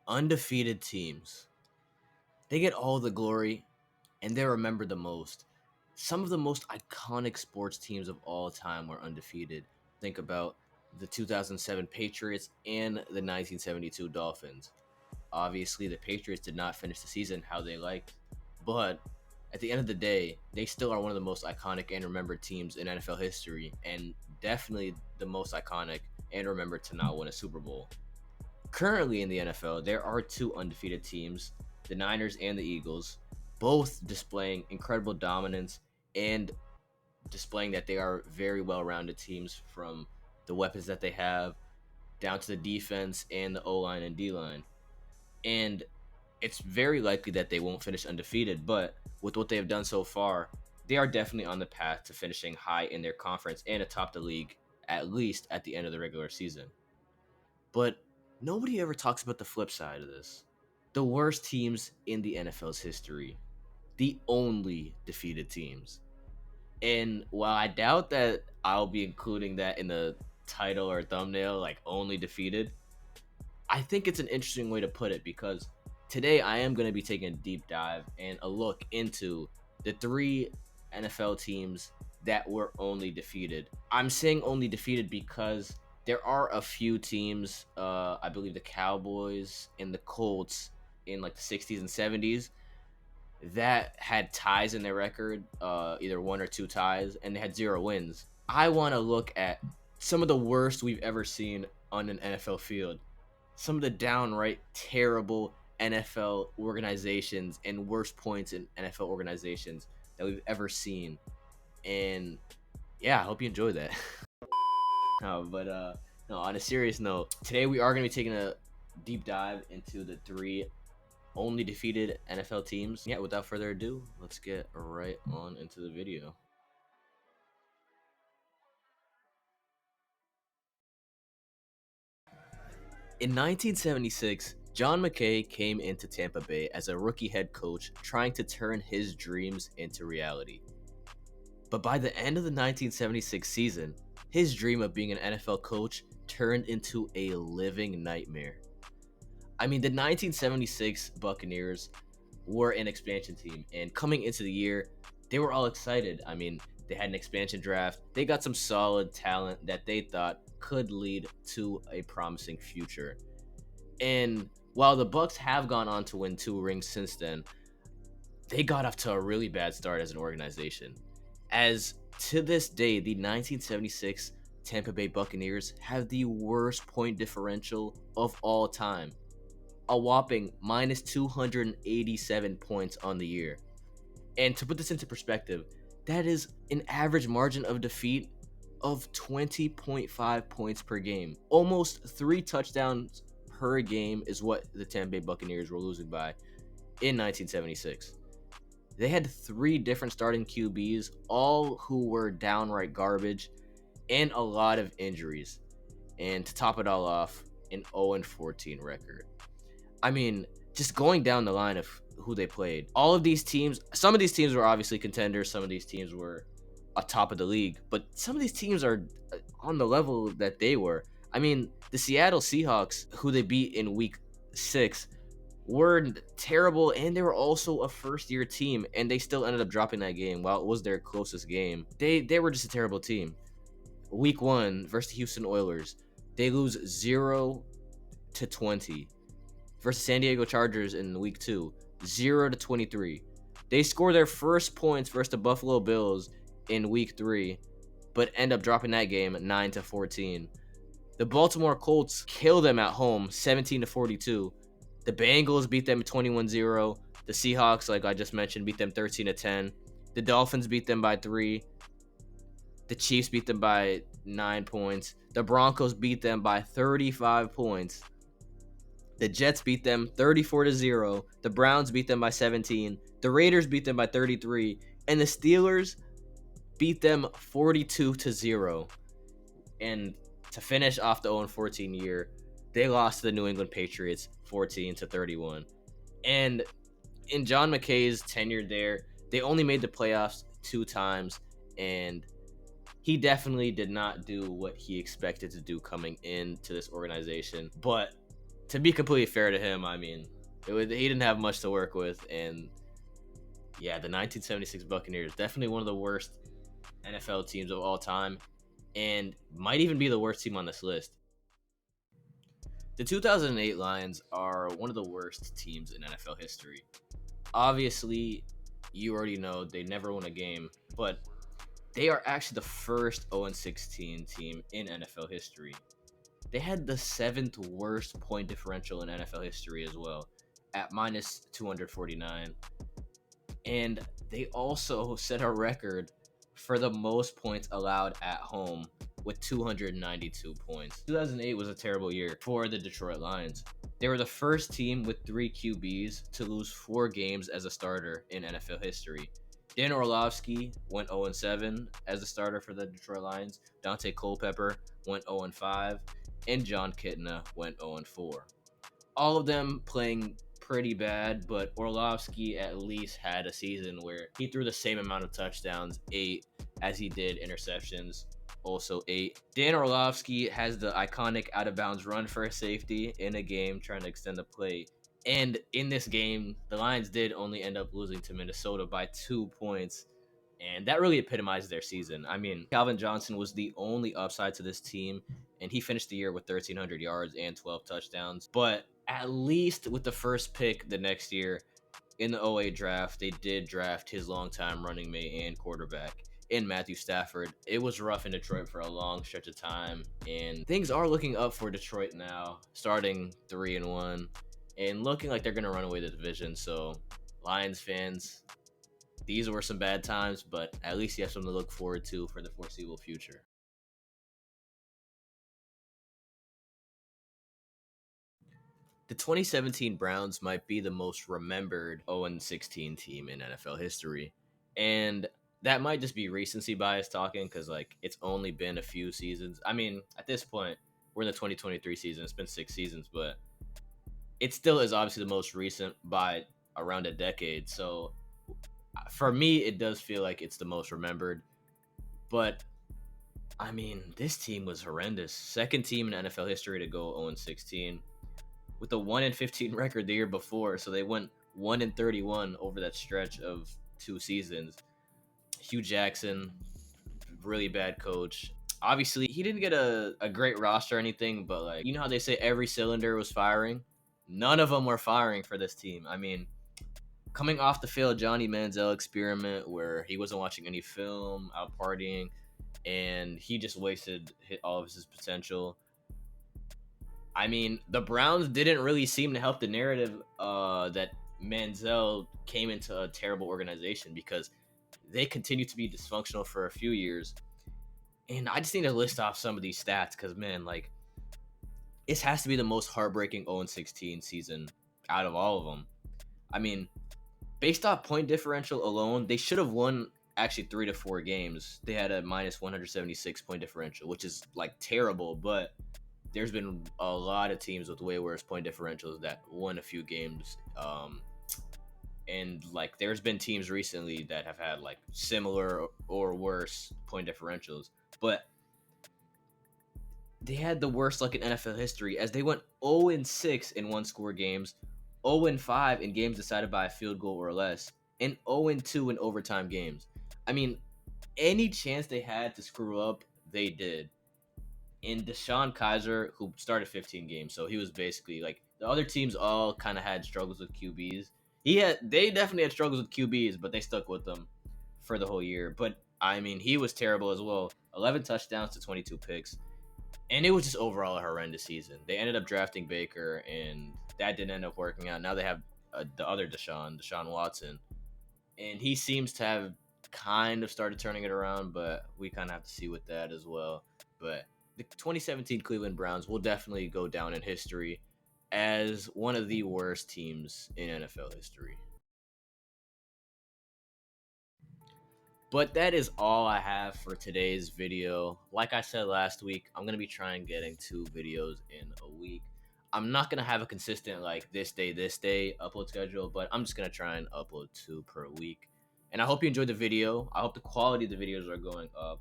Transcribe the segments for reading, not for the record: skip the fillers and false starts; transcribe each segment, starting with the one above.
Undefeated teams. They get all the glory and they're remembered the most. Some of the most iconic sports teams of all time were undefeated. Think about the 2007 Patriots and the 1972 Dolphins. Obviously, the Patriots did not finish the season how they liked, but at the end of the day, they still are one of the most iconic and remembered teams in NFL history, and definitely the most iconic and remembered to not win a Super Bowl. Currently in the NFL, there are two undefeated teams, the Niners and the Eagles, both displaying incredible dominance and displaying that they are very well-rounded teams from the weapons that they have down to the defense and the O-line and D-line. And it's very likely that they won't finish undefeated, but with what they have done so far, they are definitely on the path to finishing high in their conference and atop the league, at least at the end of the regular season. But nobody ever talks about the flip side of this. The worst teams in the NFL's history, the only defeated teams. And while I doubt that I'll be including that in the title or thumbnail, like only defeated, I think it's an interesting way to put it because today I am going to be taking a deep dive and a look into the three NFL teams that were only defeated. I'm saying only defeated because there are a few teams, I believe the Cowboys and the Colts in like the 60s and 70s, that had ties in their record, either one or two ties, and they had 0 wins. I want to look at some of the worst we've ever seen on an NFL field, some of the downright terrible NFL organizations and worst points in NFL organizations that we've ever seen. And yeah, I hope you enjoy that. No, on a serious note, today we are going to be taking a deep dive into the three only defeated NFL teams. Yeah, without further ado, let's get right on into the video. In 1976, John McKay came into Tampa Bay as a rookie head coach trying to turn his dreams into reality. But by the end of the 1976 season, his dream of being an NFL coach turned into a living nightmare. I mean, the 1976 Buccaneers were an expansion team, and coming into the year, they were all excited. I mean, they had an expansion draft. They got some solid talent that they thought could lead to a promising future. And while the Bucs have gone on to win 2 rings since then, they got off to a really bad start as an organization. As to this day, the 1976 Tampa Bay Buccaneers have the worst point differential of all time, a whopping minus 287 points on the year. And to put this into perspective, that is an average margin of defeat of 20.5 points per game. Almost 3 touchdowns per game is what the Tampa Bay Buccaneers were losing by in 1976. They had 3 different starting QBs, all who were downright garbage, and a lot of injuries. And to top it all off, an 0-14 record. I mean, just going down the line of who they played, all of these teams, some of these teams were obviously contenders, some of these teams were atop of the league, but some of these teams are on the level that they were. I mean, the Seattle Seahawks, who they beat in week 6, were terrible, and they were also a first-year team, and they still ended up dropping that game while it was their closest game. They were just a terrible team. Week 1 versus the Houston Oilers, they lose 0-20. Versus San Diego Chargers in week 2, 0-23. They score their first points versus the Buffalo Bills in week 3, but end up dropping that game 9-14. The Baltimore Colts kill them at home 17-42. The Bengals beat them 21-0. The Seahawks, like I just mentioned, beat them 13-10. The Dolphins beat them by 3. The Chiefs beat them by 9 points. The Broncos beat them by 35 points. The Jets beat them 34-0. The Browns beat them by 17. The Raiders beat them by 33. And the Steelers beat them 42-0. And to finish off the 0-14 year, they lost to the New England Patriots 14-31. And in John McKay's tenure there, they only made the playoffs 2 times, and he definitely did not do what he expected to do coming into this organization. But to be completely fair to him, I mean, he didn't have much to work with, and yeah, the 1976 Buccaneers definitely one of the worst NFL teams of all time, and might even be the worst team on this list. The 2008 Lions are one of the worst teams in NFL history. Obviously, you already know they never won a game, but they are actually the first 0-16 team in NFL history. They had the seventh worst point differential in NFL history as well, at minus 249. And they also set a record for the most points allowed at home with 292 points. 2008 was a terrible year for the Detroit Lions. They were the first team with three QBs to lose 4 games as a starter in NFL history. Dan Orlovsky went 0-7 as a starter for the Detroit Lions. Dante Culpepper went 0-5, and John Kitna went 0-4. All of them playing pretty bad, but Orlovsky at least had a season where he threw the same amount of touchdowns, 8, as he did interceptions, also 8. Dan Orlovsky has the iconic out of bounds run for a safety in a game trying to extend the play. And in this game, the Lions did only end up losing to Minnesota by 2 points. And that really epitomized their season. I mean, Calvin Johnson was the only upside to this team, and he finished the year with 1,300 yards and 12 touchdowns. But at least with the first pick the next year in the '08 draft, they did draft his longtime running mate and quarterback in Matthew Stafford. It was rough in Detroit for a long stretch of time, and things are looking up for Detroit now, starting 3-1 and looking like they're going to run away the division. So, Lions fans, these were some bad times, but at least you have something to look forward to for the foreseeable future. The 2017 Browns might be the most remembered 0-16 team in NFL history. And that might just be recency bias talking because, like, it's only been a few seasons. I mean, at this point, we're in the 2023 season. It's been 6 seasons, but it still is obviously the most recent by around a decade. So for me, it does feel like it's the most remembered. But I mean, this team was horrendous. Second team in NFL history to go 0-16 with a 1-15 record the year before. So they went 1-31 over that stretch of 2 seasons. Hugh Jackson, really bad coach. Obviously, he didn't get a great roster or anything, but like, you know how they say every cylinder was firing? None of them were firing for this team. I mean, coming off the failed Johnny Manziel experiment where he wasn't watching any film, out partying, and he just wasted all of his potential. I mean, the Browns didn't really seem to help the narrative that Manziel came into a terrible organization because they continued to be dysfunctional for a few years. And I just need to list off some of these stats because, man, like, this has to be the most heartbreaking 0-16 season out of all of them. I mean, based off point differential alone, they should have won actually 3 to 4 games. They had a minus 176 point differential, which is like terrible, but there's been a lot of teams with way worse point differentials that won a few games. And like there's been teams recently that have had like similar or worse point differentials, but they had the worst luck in NFL history as they went 0-6 in one-score games, 0-5 in games decided by a field goal or less, and 0-2 in overtime games. I mean, any chance they had to screw up, they did. And Deshaun Kaiser, who started 15 games, so he was basically like the other teams all kind of had struggles with QBs. They definitely had struggles with QBs, but they stuck with them for the whole year. But I mean, he was terrible as well. 11 touchdowns to 22 picks. And it was just overall a horrendous season. They ended up drafting Baker, and that didn't end up working out. Now they have the other Deshaun Watson, and he seems to have kind of started turning it around, but we kind of have to see with that as well. But the 2017 Cleveland Browns will definitely go down in history as one of the worst teams in NFL history. But that is all I have for today's video. Like I said last week, I'm going to be trying getting 2 videos in a week. I'm not going to have a consistent like this day upload schedule, but I'm just going to try and upload 2 per week. And I hope you enjoyed the video. I hope the quality of the videos are going up.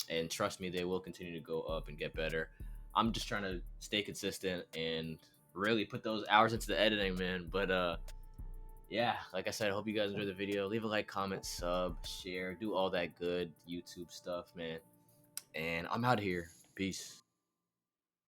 And trust me, they will continue to go up and get better. I'm just trying to stay consistent and really put those hours into the editing, man. But yeah, like I said, I hope you guys enjoyed the video. Leave a like, comment, sub, share, do all that good YouTube stuff, man. And I'm out of here. Peace.